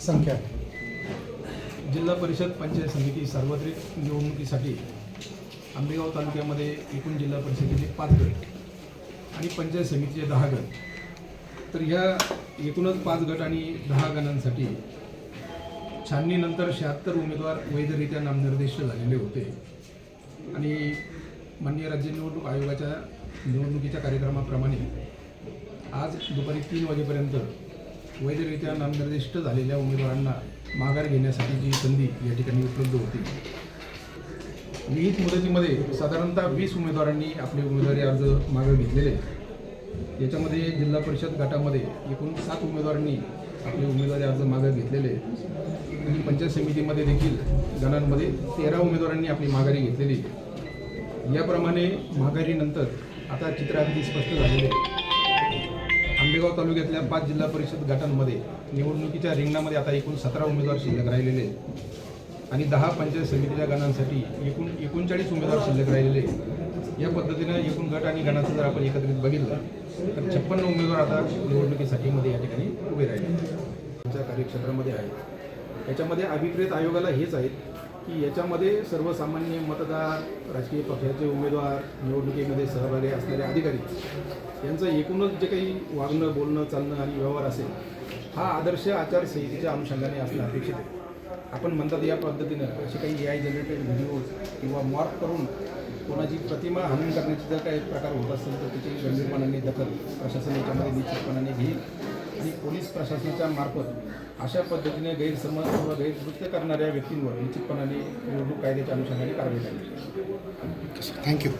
संख्या जिल्हा परिषद पंचायत समिती सार्वत्रिक निवडणुकीसाठी आंबेगाव तालुक्यामध्ये एकूण जिल्हा परिषदेचे 5 गट आणि पंचायत समितीचे 10 गट. तर ह्या एकूणच 5 गट आणि 10 गणांसाठी छाननीनंतर 76 उमेदवार वैधरित्या नामनिर्देशित झालेले होते आणि माननीय राज्य निवडणूक आयोगाच्या निवडणुकीच्या कार्यक्रमाप्रमाणे आज दुपारी 3 वाजेपर्यंत वैधरित्या नामनिर्दिष्ट झालेल्या उमेदवारांना माघार घेण्यासाठी जी संधी या ठिकाणी उपलब्ध होती. विहित मुदतीमध्ये साधारणतः 20 उमेदवारांनी आपले उमेदवारी अर्ज मागे घेतलेले. याच्यामध्ये जिल्हा परिषद गटामध्ये एकूण 7 उमेदवारांनी आपले उमेदवारी अर्ज मागे घेतलेले आणि पंचायत समितीमध्ये देखील गणांमध्ये 13 उमेदवारांनी आपली माघारी घेतलेली. याप्रमाणे माघारीनंतर आता चित्र अगदी स्पष्ट झालेले. आंबेगाव तालुक्यातल्या 5 जिल्हा परिषद गटांमध्ये निवडणुकीच्या रिंगणामध्ये आता एकूण 17 उमेदवार शिल्लक राहिलेले आणि 10 पंचायत समितीच्या गणांसाठी एकूण 39 उमेदवार शिल्लक राहिलेले. या पद्धतीनं एकूण गट आणि गणाचं जर आपण एकत्रित बघितलं तर 56 उमेदवार आता निवडणुकीसाठी मध्ये या ठिकाणी उभे राहिले त्यांच्या कार्यक्षेत्रामध्ये आहेत. याच्यामध्ये अभिप्रेत आयोगाला हेच आहेत की याच्यामध्ये सर्वसामान्य मतदार, राजकीय पक्षाचे उमेदवार, निवडणुकीमध्ये सहभागी असणारे अधिकारी यांचं एकूणच जे काही वागणं, बोलणं, चालणं आणि व्यवहार असेल हा आदर्श आचारसंहितेच्या अनुषंगाने असणं अपेक्षित आहे. आपण म्हणतात या पद्धतीनं असे काही AI जनरेटेड व्हिडिओज किंवा मॉर्फ करून कोणाची प्रतिमा हनन करण्याचे जर काही प्रकार होत असेल तर त्याची गंभीरपणाने दखल प्रशासन याच्यामध्ये निश्चितपणाने घेईल आणि पोलीस प्रशासनाच्या मार्फत अशा पद्धतीने गैरसमज किंवा गैरकृत्य करणाऱ्या व्यक्तींवर निश्चितपणाने निवडणूक कायद्याच्या अनुषंगाने कारवाई करावी. थँक्यू.